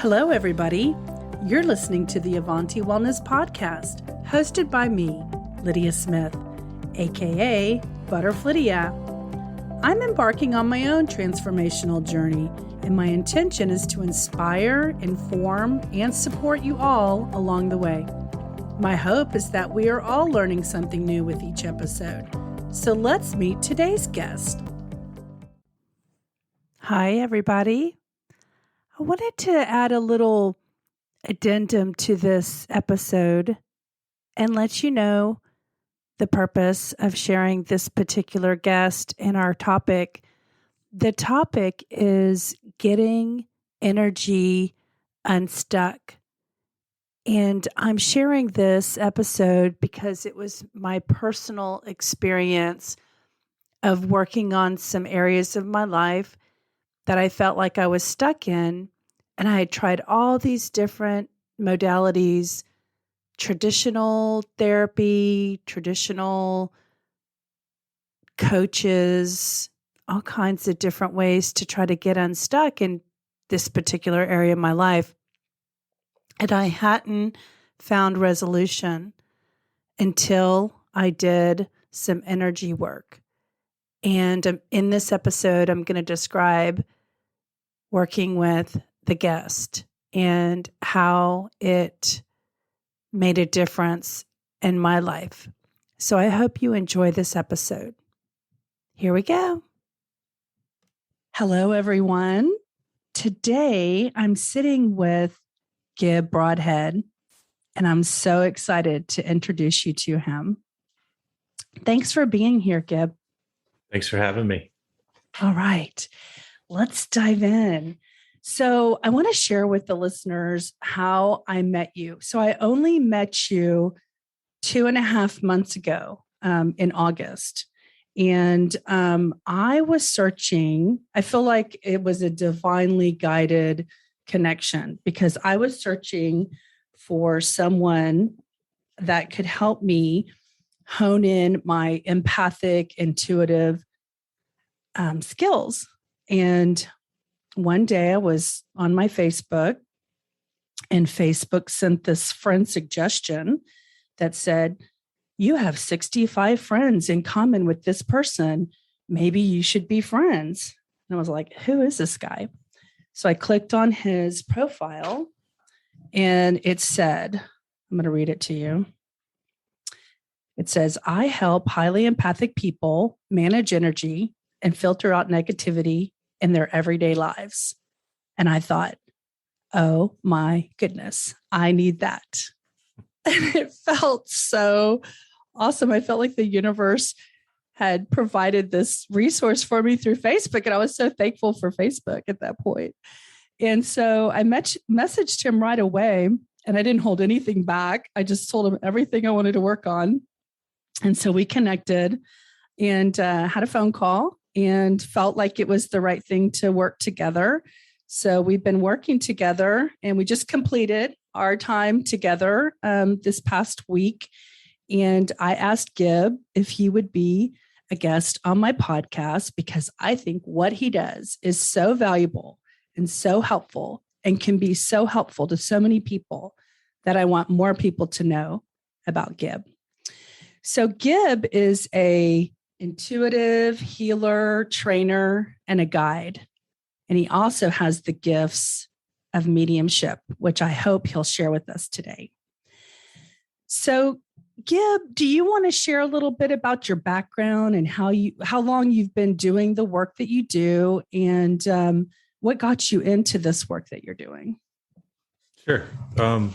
Hello, everybody. You're listening to the Avanti Wellness Podcast, hosted by me, Lydia Smith, aka Lydia. I'm embarking on my own transformational journey, and my intention is to inspire, inform, and support you all along the way. My hope is that we are all learning something new with each episode. So let's meet today's guest. Hi, everybody. I wanted to add a little addendum to this episode and let you know the purpose of sharing this particular guest and our topic. The topic is getting energy unstuck. And I'm sharing this episode because it was my personal experience of working on some areas of my life that I felt like I was stuck in. And I had tried all these different modalities, traditional therapy, traditional coaches, all kinds of different ways to try to get unstuck in this particular area of my life. And I hadn't found resolution until I did some energy work. And in this episode, I'm going to describe working with the guest and how it made a difference in my life. So I hope you enjoy this episode. Here we go. Hello, everyone. Today, I'm sitting with Gib Broadhead, and I'm so excited to introduce you to him. Thanks for being here, Gib. Thanks for having me. All right, let's dive in. So I want to share with the listeners how I met you. So I only met you 2.5 months ago in August. And I was searching. I feel like it was a divinely guided connection because I was searching for someone that could help me hone in my empathic, intuitive skills. And one day I was on my Facebook, and Facebook sent this friend suggestion that said, you have 65 friends in common with this person. Maybe you should be friends. And I was like, who is this guy? So I clicked on his profile, and it said, I'm going to read it to you. It says, I help highly empathic people manage energy and filter out negativity in their everyday lives. And I thought, oh my goodness, I need that. And it felt so awesome. I felt like the universe had provided this resource for me through Facebook. And I was so thankful for Facebook at that point. And so I messaged him right away, and I didn't hold anything back. I just told him everything I wanted to work on. And so we connected and had a phone call and felt like it was the right thing to work together. So we've been working together, and we just completed our time together this past week. And I asked Gib if he would be a guest on my podcast because I think what he does is so valuable and so helpful and can be so helpful to so many people that I want more people to know about Gib. So Gib is a intuitive healer, trainer, and a guide. And he also has the gifts of mediumship, which I hope he'll share with us today. So Gib, do you want to share a little bit about your background and how long you've been doing the work that you do, and what got you into this work that you're doing? Sure. And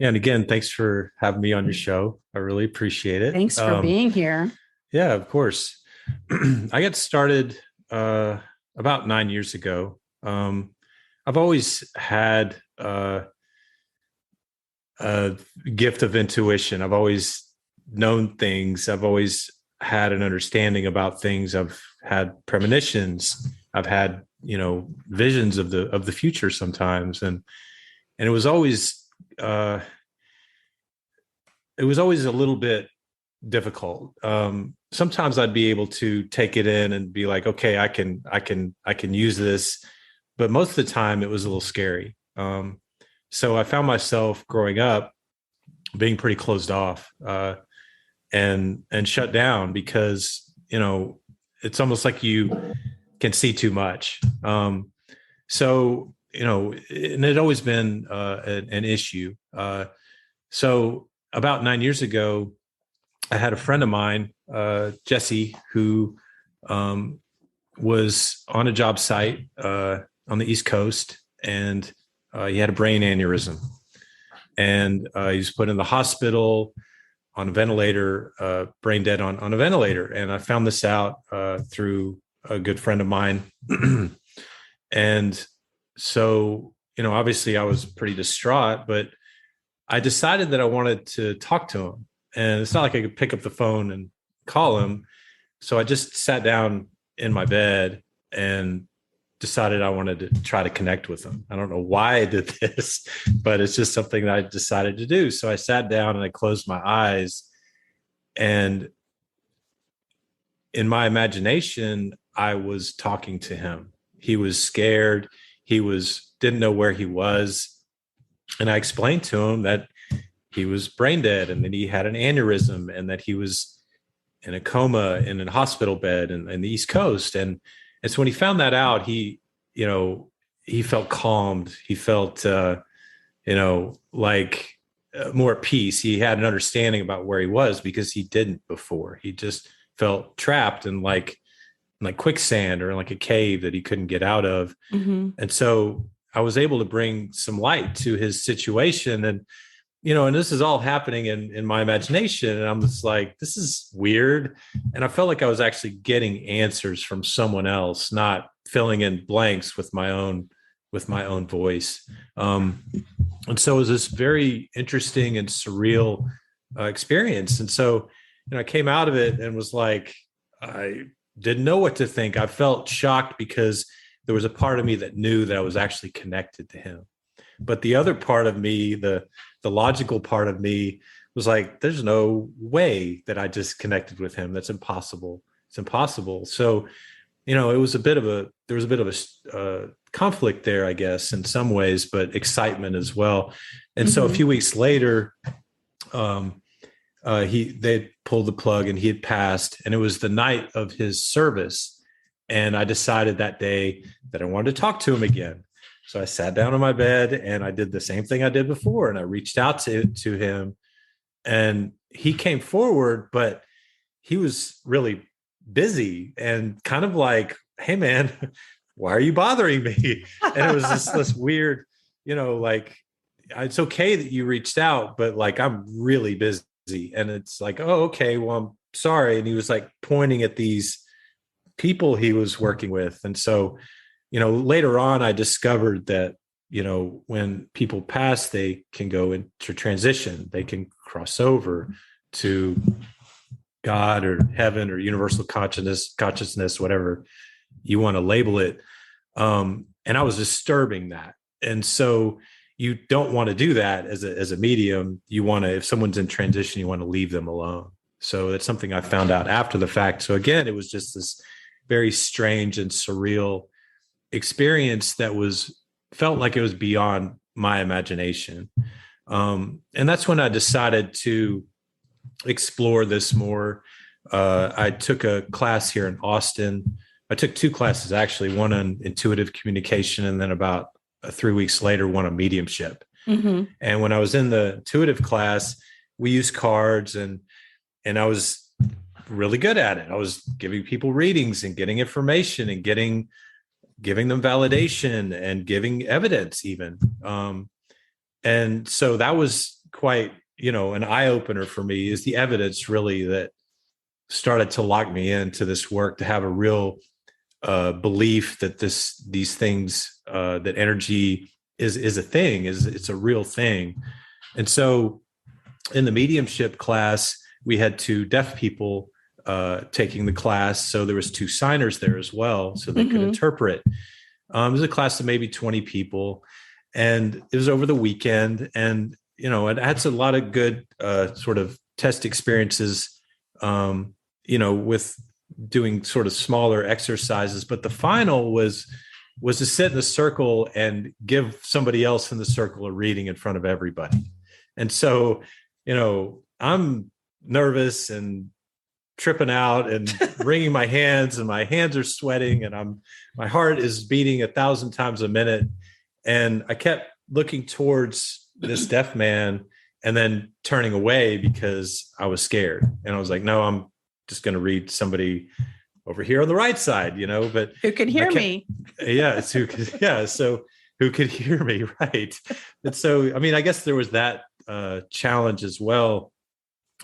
again, thanks for having me on your show. I really appreciate it. Thanks for being here. Yeah, of course. I got started about 9 years ago. I've always had a gift of intuition. I've always known things. I've always had an understanding about things. I've had premonitions. I've had, visions of the future sometimes. And it was always a little bit difficult. Sometimes I'd be able to take it in and be like, okay, I can use this. But most of the time it was a little scary. So I found myself growing up being pretty closed off and shut down because, it's almost like you can see too much. So, and it had always been an issue. So about 9 years ago, I had a friend of mine, Jesse, who was on a job site on the East Coast, and he had a brain aneurysm. And he was put in the hospital on a ventilator, brain dead on a ventilator. And I found this out through a good friend of mine. And so, obviously I was pretty distraught, but I decided that I wanted to talk to him. And it's not like I could pick up the phone and call him. So I just sat down in my bed and decided I wanted to try to connect with him. I don't know why I did this, but it's just something that I decided to do. So I sat down and I closed my eyes, and in my imagination, I was talking to him. He was scared. He didn't know where he was. And I explained to him that he was brain dead and that he had an aneurysm and that he was in a coma in a hospital bed in the East Coast. And so when he found that out, he felt calmed. He felt, like more at peace. He had an understanding about where he was because he didn't before. He just felt trapped in like quicksand or like a cave that he couldn't get out of. Mm-hmm. And so I was able to bring some light to his situation. And, and this is all happening in my imagination. And I'm just like, this is weird. And I felt like I was actually getting answers from someone else, not filling in blanks with my own voice. And so it was this very interesting and surreal experience. And so, I came out of it and was like, I didn't know what to think. I felt shocked because there was a part of me that knew that I was actually connected to him. But the other part of me, the logical part of me, was like, there's no way that I just connected with him. That's impossible. It's impossible. So, there was a bit of a conflict there, I guess, in some ways, but excitement as well. And so a few weeks later, they pulled the plug and he had passed, and it was the night of his service. And I decided that day that I wanted to talk to him again. So I sat down on my bed and I did the same thing I did before. And I reached out to him, and he came forward, but he was really busy and kind of like, hey man, why are you bothering me? And it was just this weird, like, it's okay that you reached out, but like, I'm really busy. And it's like, oh, okay, well, I'm sorry. And he was like pointing at these people he was working with. And so, later on, I discovered that, when people pass, they can go into transition. They can cross over to God or heaven or universal consciousness, whatever you want to label it. And I was disturbing that. And so you don't want to do that as a medium. You want to, if someone's in transition, you want to leave them alone. So that's something I found out after the fact. So again, it was just this very strange and surreal experience that felt like it was beyond my imagination. And that's when I decided to explore this more. I took a class here in Austin. I took two classes, actually, one on intuitive communication, and then about 3 weeks later, one on mediumship. Mm-hmm. And when I was in the intuitive class, we used cards, and I was really good at it. I was giving people readings and getting information and giving them validation and giving evidence even. And so that was quite, an eye-opener for me, is the evidence really that started to lock me into this work, to have a real belief that these things, that energy is a thing, it's a real thing. And so in the mediumship class, we had two deaf people taking the class. So there was two signers there as well, so they could interpret. It was a class of maybe 20 people, and it was over the weekend. And, it had a lot of good sort of test experiences, with doing sort of smaller exercises. But the final was was to sit in a circle and give somebody else in the circle a reading in front of everybody. And so, I'm nervous and tripping out and wringing my hands, and my hands are sweating, and my heart is beating 1,000 times a minute. And I kept looking towards this deaf man and then turning away because I was scared. And I was like, no, I'm just going to read somebody over here on the right side, but who can hear me. Yeah. So who could hear me. Right. And so, I guess there was that challenge as well.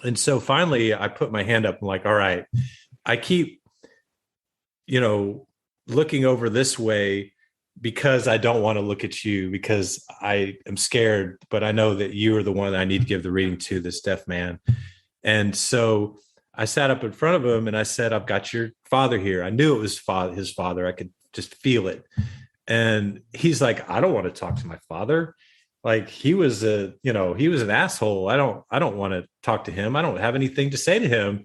And so finally I put my hand up and like, all right, I keep, looking over this way because I don't want to look at you, because I am scared, but I know that you are the one I need to give the reading to, this deaf man. And so I sat up in front of him and I said, I've got your father here. I knew it was his father. I could just feel it. And he's like, I don't want to talk to my father. Like, he was an asshole. I don't want to talk to him. I don't have anything to say to him.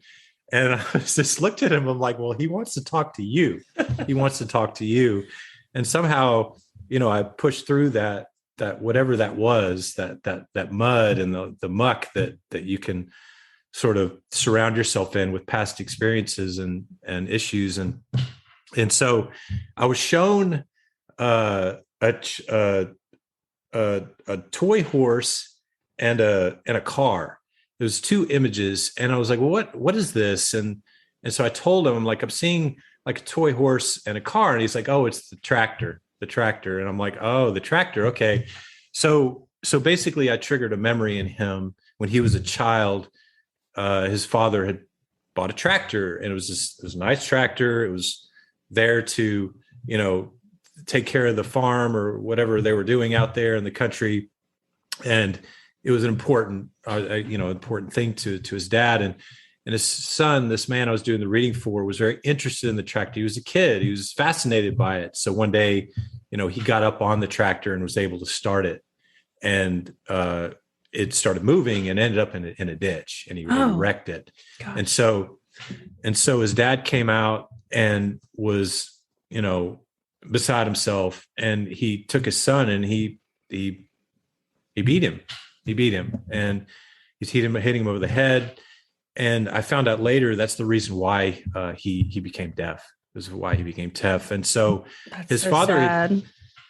And I just looked at him. I'm like, well, he wants to talk to you. He wants to talk to you. And somehow, I pushed through that whatever that was, that mud and the muck that you can sort of surround yourself in with past experiences and issues. And so I was shown a toy horse and a car. There's two images, and I was like, well, what is this? And so I told him, I'm like, I'm seeing like a toy horse and a car. And he's like, oh, it's the tractor. And I'm like, oh, the tractor. Okay. So basically I triggered a memory in him when he was a child. His father had bought a tractor, and it was a nice tractor. It was there to, take care of the farm or whatever they were doing out there in the country. And it was an important, important thing to his dad. And his son, this man I was doing the reading for, was very interested in the tractor. He was a kid. He was fascinated by it. So one day, he got up on the tractor and was able to start it. And it started moving and ended up in a ditch, and he wrecked it. Gosh. And so his dad came out and was, beside himself, and he took his son and he beat him. He beat him, and he's hitting him over the head. And I found out later that's the reason why he became deaf. This is why he became deaf. And so his father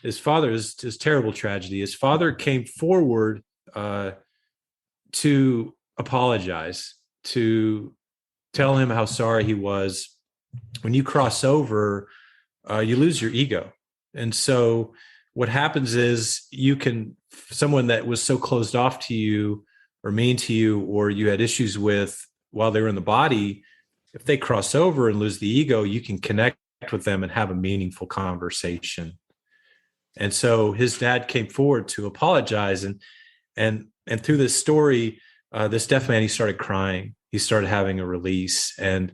is terrible tragedy. His father came forward to apologize, to tell him how sorry he was. When you cross over, you lose your ego. And so what happens is someone that was so closed off to you or mean to you, or you had issues with while they were in the body, if they cross over and lose the ego, you can connect with them and have a meaningful conversation. And so his dad came forward to apologize. And through this story, this deaf man, he started crying. He started having a release. And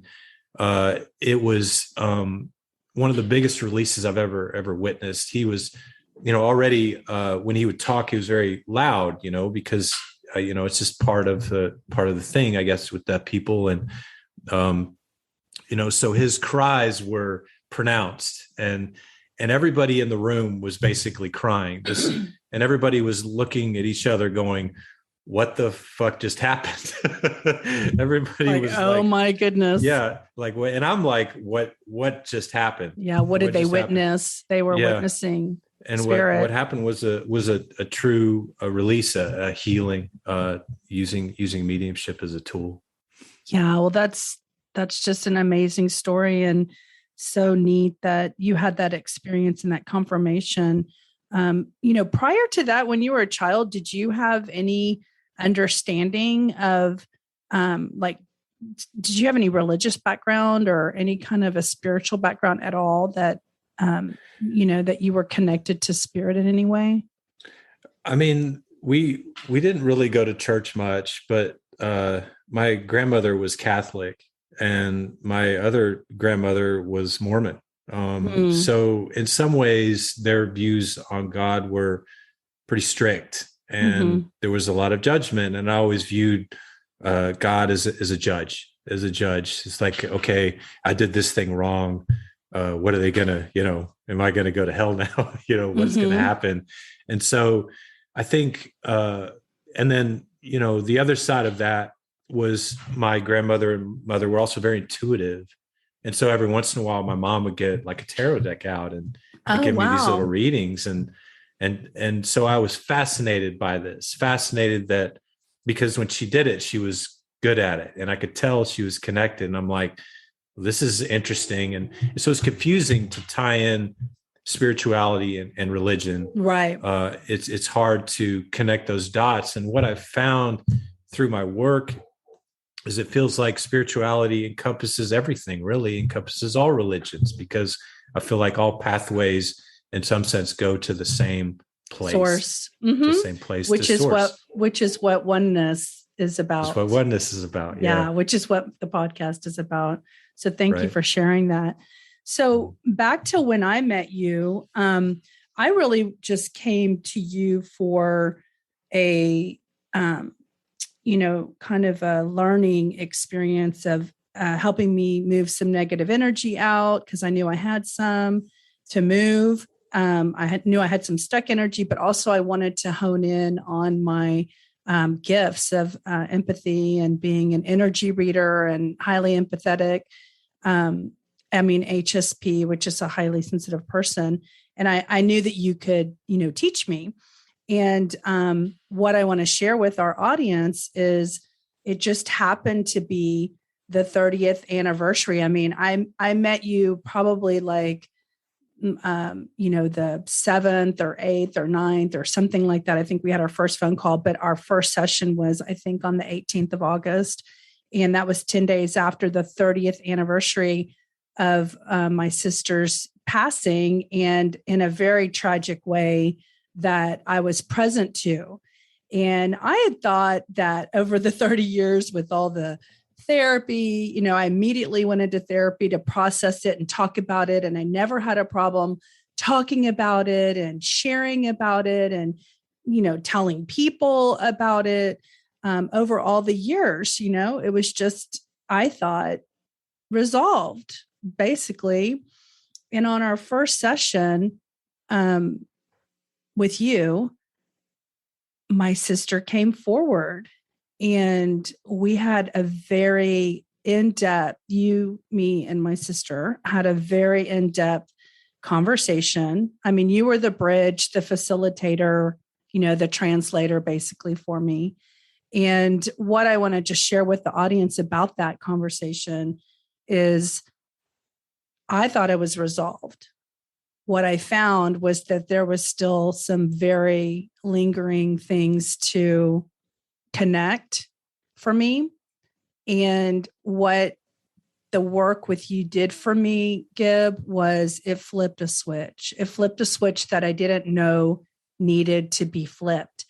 it was one of the biggest releases I've ever witnessed. He was, already when he would talk, he was very loud, because it's just part of the thing, I guess, with deaf people. And so his cries were pronounced, and everybody in the room was basically crying. And everybody was looking at each other going, what the fuck just happened? Everybody was oh like, my goodness. Yeah. Like, and I'm like, what just happened? Yeah. What did they witness? Happened? They were witnessing. And what happened was a true release, a healing, using mediumship as a tool. Yeah. Well, that's just an amazing story, and so neat that you had that experience and that confirmation. Prior to that, when you were a child, did you have any understanding of, did you have any religious background or any kind of a spiritual background at all that, that you were connected to spirit in any way? I mean, we didn't really go to church much, but my grandmother was Catholic and my other grandmother was Mormon. So in some ways their views on God were pretty strict, and there was a lot of judgment. And I always viewed God as a judge. It's like, okay, I did this thing wrong. what are they gonna, am I gonna go to hell now? What's gonna happen? And so I think, and then, the other side of that was my grandmother and mother were also very intuitive. And so every once in a while, my mom would get like a tarot deck out and give me these little readings. And so I was fascinated by this, fascinated that, because when she did it, she was good at it. And I could tell she was connected. And I'm like, this is interesting. And so it's confusing to tie in spirituality and religion. Right. It's hard to connect those dots. And what I've found through my work is it feels like spirituality encompasses everything, really encompasses all religions, because I feel like all pathways in some sense go to the same place. Source. The same place. Which is what oneness is about. That's what oneness is about. Yeah, which is what the podcast is about. So thank you for sharing that. So back to when I met you, I really just came to you for a, kind of a learning experience of helping me move some negative energy out, because I knew I had some to move. Knew I had some stuck energy, but also I wanted to hone in on my gifts of empathy and being an energy reader and highly empathetic. HSP, which is a highly sensitive person. And I knew that you could, teach me. And what I want to share with our audience is it just happened to be the 30th anniversary. I mean, I met you probably like, the 7th or 8th or 9th or something like that. I think we had our first phone call, but our first session was, I think, on the 18th of August. And that was 10 days after the 30th anniversary of my sister's passing, and in a very tragic way that I was present to. And I had thought that over the 30 years with all the therapy, I immediately went into therapy to process it and talk about it. And I never had a problem talking about it and sharing about it and, telling people about it. Over all the years, it was just, I thought, resolved basically. And on our first session with you, my sister came forward and we had a very in-depth, you, me, and my sister had a very in-depth conversation. I mean, you were the bridge, the facilitator, the translator basically for me. And what I want to just share with the audience about that conversation is I thought it was resolved. What I found was that there was still some very lingering things to connect for me. And what the work with you did for me, Gib, was it flipped a switch. It flipped a switch that I didn't know needed to be flipped.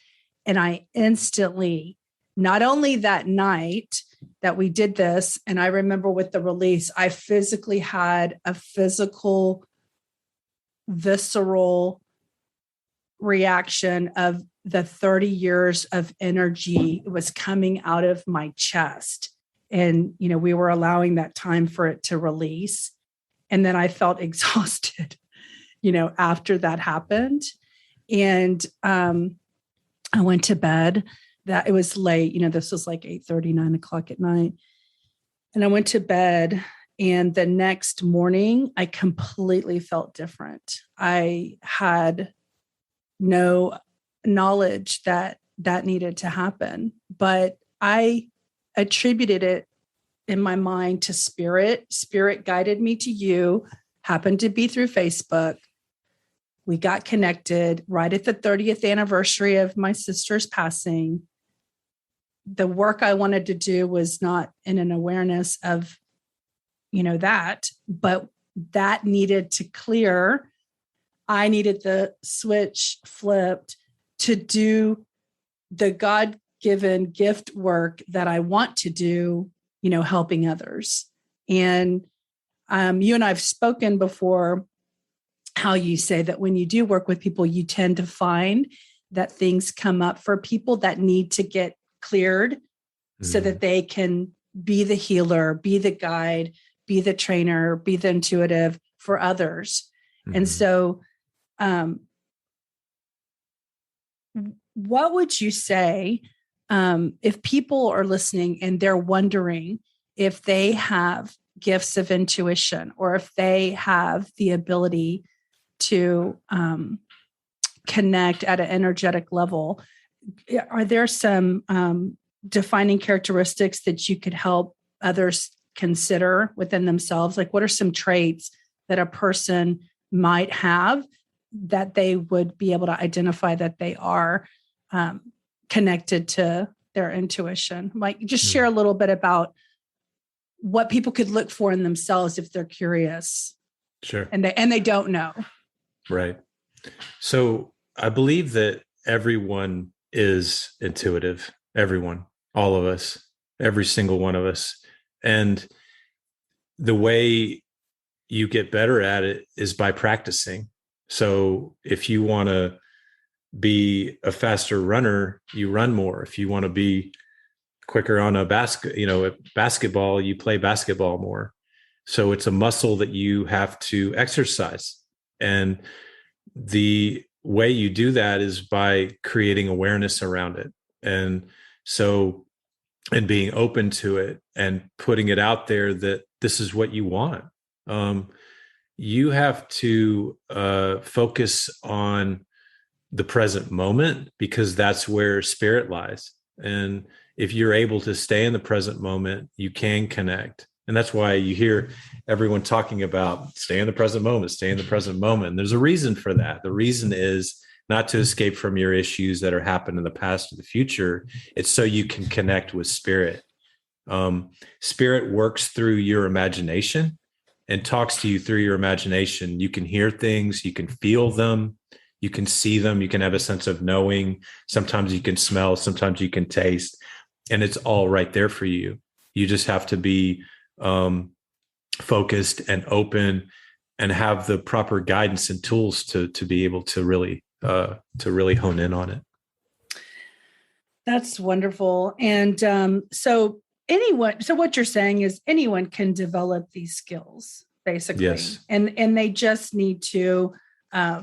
And I instantly, not only that night that we did this, and I remember with the release, I physically had a physical, visceral reaction of the 30 years of energy was coming out of my chest. And, we were allowing that time for it to release. And then I felt exhausted, after that happened. And I went to bed. That it was late, this was like 8:30, 9 o'clock at night. And I went to bed, and the next morning I completely felt different. I had no knowledge that needed to happen, but I attributed it in my mind to spirit. Spirit guided me to you, happened to be through Facebook. We got connected right at the 30th anniversary of my sister's passing. The work I wanted to do was not in an awareness of, that, but that needed to clear. I needed the switch flipped to do the God-given gift work that I want to do, helping others. And you and I've spoken before how you say that when you do work with people, you tend to find that things come up for people that need to get cleared so that they can be the healer, be the guide, be the trainer, be the intuitive for others. Mm-hmm. And so, what would you say if people are listening and they're wondering if they have gifts of intuition or if they have the ability to connect at an energetic level? Are there some defining characteristics that you could help others consider within themselves? Like, what are some traits that a person might have that they would be able to identify that they are connected to their intuition? Like, just share a little bit about what people could look for in themselves if they're curious. Sure. And they don't know. Right. So I believe that everyone is intuitive. Everyone, all of us, every single one of us. And the way you get better at it is by practicing. So if you want to be a faster runner, you run more. If you want to be quicker on a basketball, you play basketball more. So it's a muscle that you have to exercise. And the way you do that is by creating awareness around it. And so, and being open to it and putting it out there that this is what you want. You have to focus on the present moment, because that's where spirit lies. And if you're able to stay in the present moment, you can connect. And that's why you hear everyone talking about stay in the present moment, stay in the present moment. And there's a reason for that. The reason is not to escape from your issues that are happening in the past or the future. It's so you can connect with spirit. Spirit works through your imagination and talks to you through your imagination. You can hear things, you can feel them, you can see them, you can have a sense of knowing. Sometimes you can smell, sometimes you can taste, and it's all right there for you. You just have to be focused and open and have the proper guidance and tools to be able to really hone in on it. That's wonderful. And so what you're saying is anyone can develop these skills, basically. Yes. And they just need to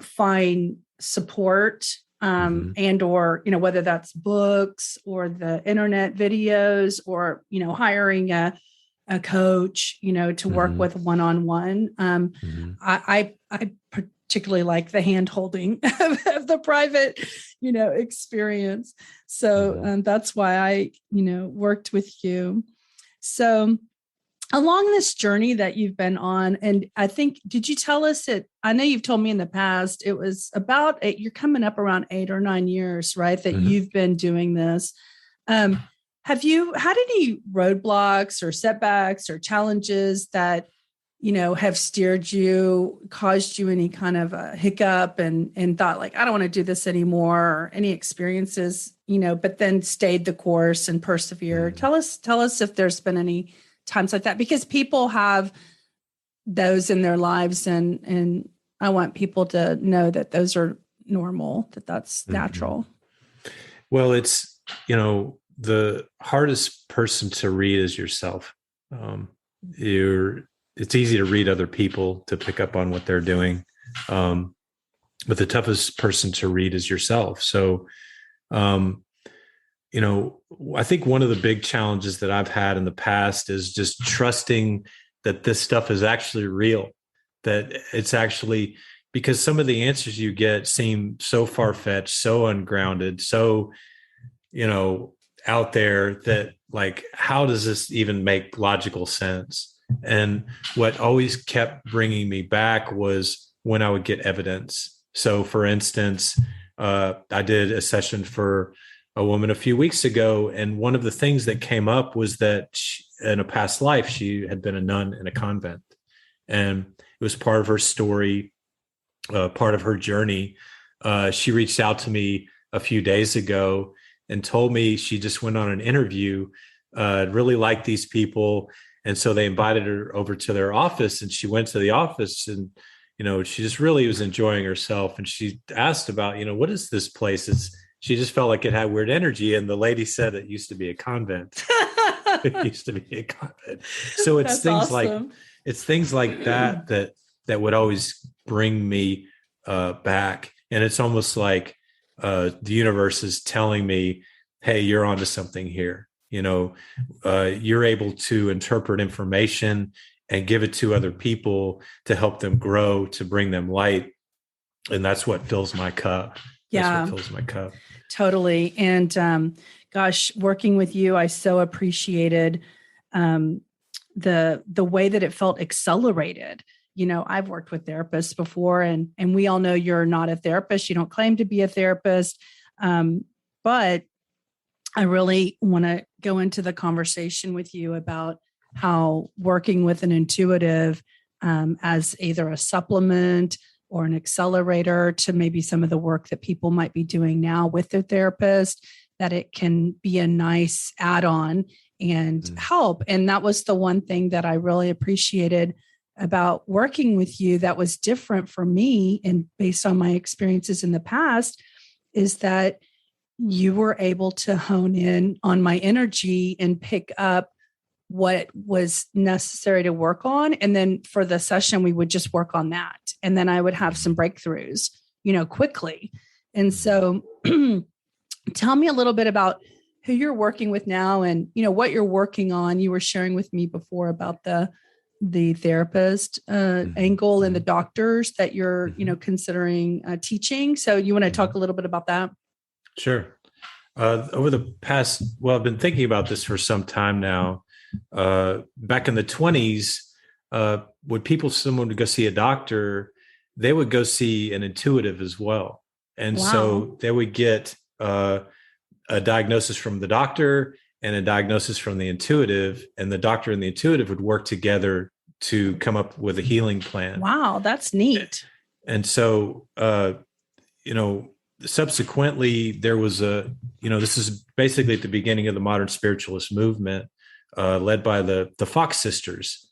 find support and or, whether that's books or the internet videos or, hiring a coach, to work with one-on-one. I particularly like the hand holding of the private, experience. So that's why I, worked with you. So along this journey that you've been on, and I think, did you tell us it? I know you've told me in the past, it was about you're coming up around 8 or 9 years, right? That you've been doing this. Have you had any roadblocks or setbacks or challenges that, have steered you, caused you any kind of a hiccup and thought like, I don't want to do this anymore, or any experiences, but then stayed the course and persevered? Tell us if there's been any times like that, because people have those in their lives, and I want people to know that those are normal, that's natural. Well, it's, the hardest person to read is yourself. It's easy to read other people, to pick up on what they're doing. But the toughest person to read is yourself. So, I think one of the big challenges that I've had in the past is just trusting that this stuff is actually real, that it's actually, because some of the answers you get seem so far-fetched, so ungrounded, so, out there, that like, how does this even make logical sense? And what always kept bringing me back was when I would get evidence. So for instance, I did a session for a woman a few weeks ago, and one of the things that came up was that in a past life, she had been a nun in a convent, and it was part of her story, part of her journey. She reached out to me a few days ago and told me she just went on an interview, really liked these people. And so they invited her over to their office, and she went to the office, and, she just really was enjoying herself. And she asked about, what is this place? She just felt like it had weird energy. And the lady said it used to be a convent. It used to be a convent. So it's things awesome. It's things like that that would always bring me back. And it's almost like the universe is telling me, hey, you're onto something here. You're able to interpret information and give it to other people to help them grow, to bring them light. And that's what fills my cup. Yeah. That's what fills my cup. Totally. And gosh, working with you, I so appreciated the way that it felt accelerated. I've worked with therapists before, and we all know you're not a therapist. You don't claim to be a therapist. But I really want to go into the conversation with you about how working with an intuitive as either a supplement or an accelerator to maybe some of the work that people might be doing now with their therapist, that it can be a nice add-on and help. And that was the one thing that I really appreciated about working with you that was different for me and based on my experiences in the past, is that you were able to hone in on my energy and pick up what was necessary to work on. And then for the session, we would just work on that. And then I would have some breakthroughs, quickly. And so tell me a little bit about who you're working with now and, what you're working on. You were sharing with me before about the therapist angle and the doctors that you're, considering teaching. So you want to talk a little bit about that? Sure. Over the past, I've been thinking about this for some time now. Back in the 20s, when someone would go see a doctor, they would go see an intuitive as well. And so they would get a diagnosis from the doctor and a diagnosis from the intuitive, and the doctor and the intuitive would work together to come up with a healing plan. Wow, that's neat. And so, subsequently, there was this is basically at the beginning of the modern spiritualist movement, led by the Fox sisters.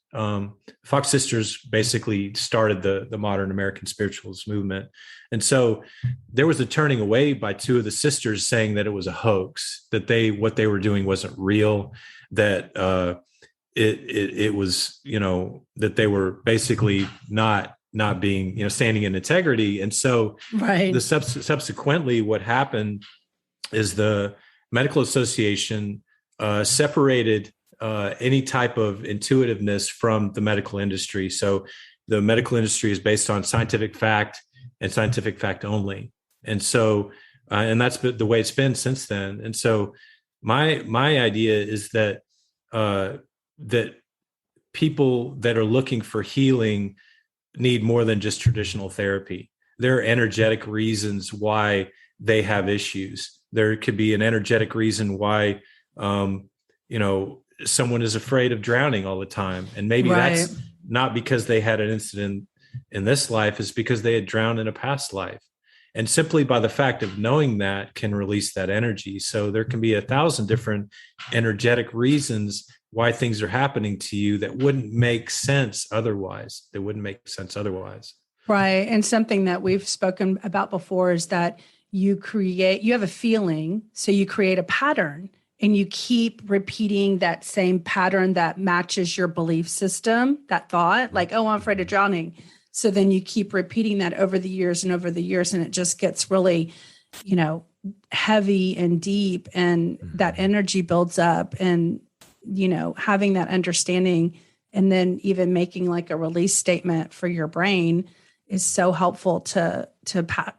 Fox sisters basically started the modern American spiritualist movement. And so there was a turning away by two of the sisters saying that it was a hoax, that what they were doing wasn't real, that it was, that they were basically not being, standing in integrity. And so subsequently what happened is the medical association separated any type of intuitiveness from the medical industry. So the medical industry is based on scientific fact and scientific fact only. And so, and that's the way it's been since then. And so my idea is that, that people that are looking for healing need more than just traditional therapy. There are energetic reasons why they have issues. There could be an energetic reason why, someone is afraid of drowning all the time. And maybe that's not because they had an incident in this life, it's because they had drowned in a past life. And simply by the fact of knowing that can release that energy. So there can be 1,000 different energetic reasons why things are happening to you that wouldn't make sense otherwise. Right. And something that we've spoken about before is that you have a feeling, so you create a pattern and you keep repeating that same pattern that matches your belief system, that thought, like, oh, I'm afraid of drowning. So then you keep repeating that over the years, and it just gets really, heavy and deep, and that energy builds up, and, having that understanding and then even making like a release statement for your brain is so helpful to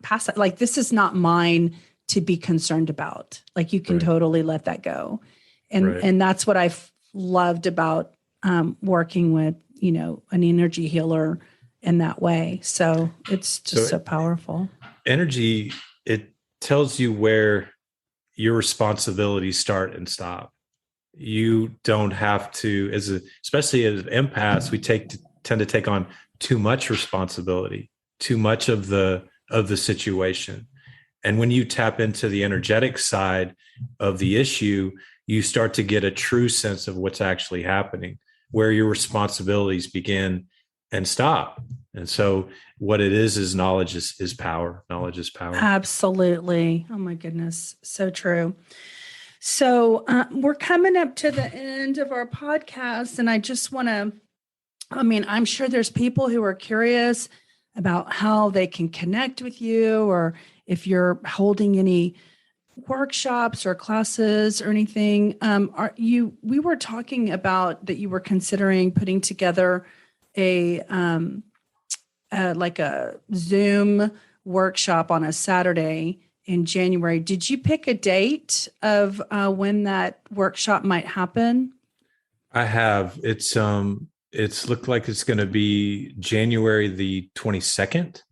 pass it. Like, this is not mine to be concerned about. Like, you can totally let that go. And that's what I've loved about working with, an energy healer in that way. So it's just so powerful. Energy, it tells you where your responsibilities start and stop. You don't have to, especially as empaths, we tend to take on too much responsibility, too much of the situation. And when you tap into the energetic side of the issue, you start to get a true sense of what's actually happening, where your responsibilities begin and stop. And so what it is knowledge is power. Knowledge is power. Absolutely. Oh my goodness. So true. So we're coming up to the end of our podcast, and I just want to I mean, I'm sure there's people who are curious about how they can connect with you, or if you're holding any workshops or classes or anything. We were talking about that you were considering putting together a like a Zoom workshop on a Saturday in January. Did you pick a date of when that workshop might happen? I have. It's looked like it's going to be January the 22nd,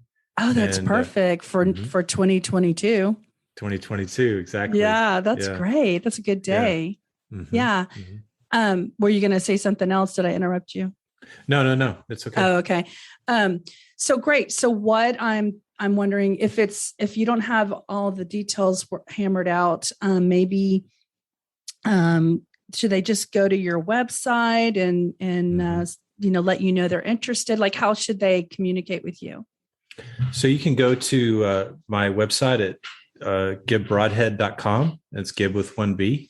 Oh, that's and perfect for 2022. 2022, exactly. Yeah, that's Yeah. great. That's a good Yeah. day. hmm Yeah. hmm Were you going to say something else? Did I interrupt you? No. It's okay. Oh, okay. So great. So what I'm wondering, if you don't have all the details hammered out, maybe should they just go to your website and let you know they're interested? Like, how should they communicate with you? So you can go to my website at gibbroadhead.com. It's Gib with one B.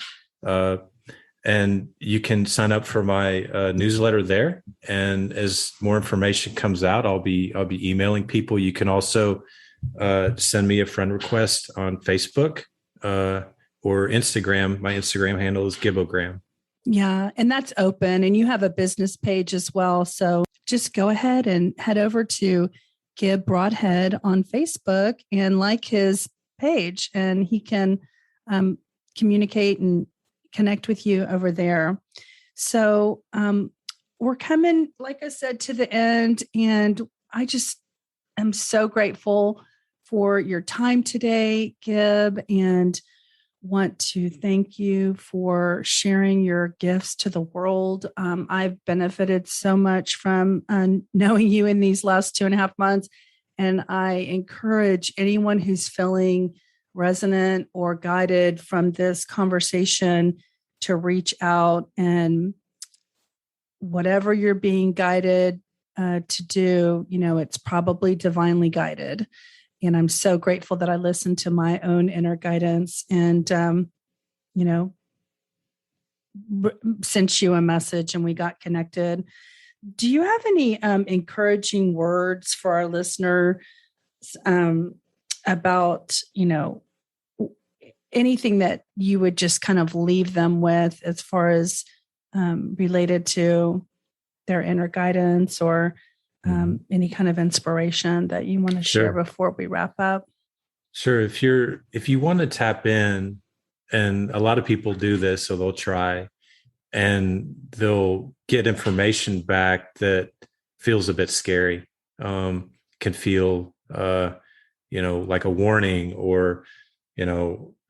And you can sign up for my newsletter there. And as more information comes out, I'll be emailing people. You can also send me a friend request on Facebook or Instagram. My Instagram handle is Gibogram. Yeah, and that's open, and you have a business page as well. So just go ahead and head over to Gib Broadhead on Facebook and like his page, and he can communicate and connect with you over there. So we're coming, like I said, to the end, and I just am so grateful for your time today, Gib, and want to thank you for sharing your gifts to the world. I've benefited so much from knowing you in these last 2.5 months. And I encourage anyone who's feeling resonant or guided from this conversation to reach out, and whatever you're being guided to do, it's probably divinely guided. And I'm so grateful that I listened to my own inner guidance and, sent you a message and we got connected. Do you have any encouraging words for our listener about, anything that you would just kind of leave them with as far as related to their inner guidance, or any kind of inspiration that you want to share before we wrap up? Sure. If you want to tap in, and a lot of people do this, so they'll try and they'll get information back that feels a bit scary, can feel, like a warning, or,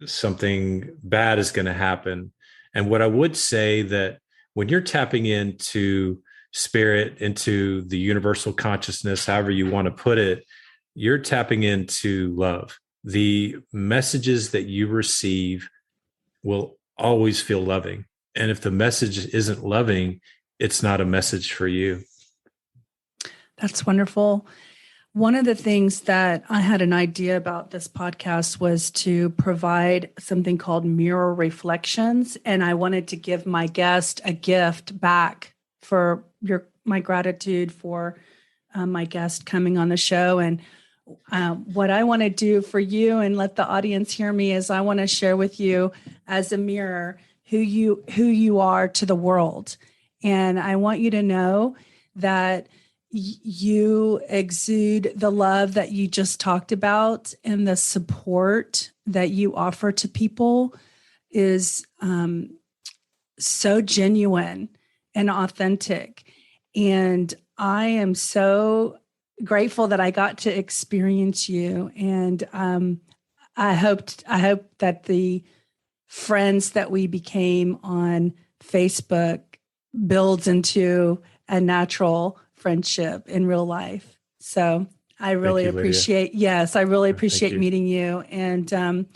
something bad is going to happen. And what I would say, that when you're tapping into spirit, into the universal consciousness, however you want to put it, you're tapping into love. The messages that you receive will always feel loving. And if the message isn't loving, it's not a message for you. That's wonderful. One of the things that I had an idea about this podcast was to provide something called mirror reflections. And I wanted to give my guest a gift back for my gratitude for my guest coming on the show. And what I want to do for you, and let the audience hear me, is I want to share with you as a mirror who you are to the world. And I want you to know that you exude the love that you just talked about, and the support that you offer to people is so genuine and authentic. And I am so grateful that I got to experience you. And I hope that the friends that we became on Facebook builds into a natural friendship in real life. So I really appreciate, I really appreciate meeting you, and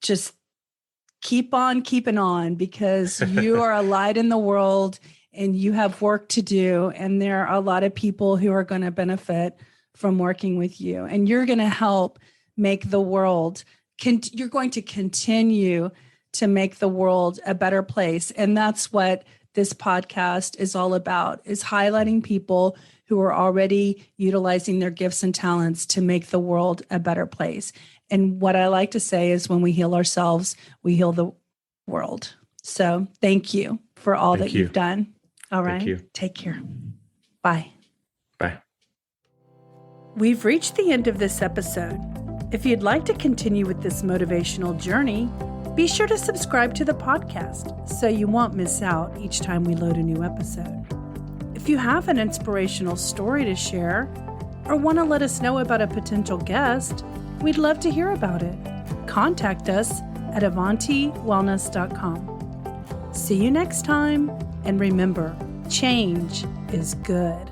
just keep on keeping on, because you are a light in the world and you have work to do. And there are a lot of people who are going to benefit from working with you, and you're going to help make the world, you're going to continue to make the world a better place. And that's what this podcast is all about, is highlighting people who are already utilizing their gifts and talents to make the world a better place. And what I like to say is when we heal ourselves, we heal the world. So thank you for all that you've done. All right. Thank you. Take care. Bye. Bye. We've reached the end of this episode. If you'd like to continue with this motivational journey, be sure to subscribe to the podcast so you won't miss out each time we load a new episode. If you have an inspirational story to share or want to let us know about a potential guest, we'd love to hear about it. Contact us at AvantiWellness.com. See you next time, and remember, change is good.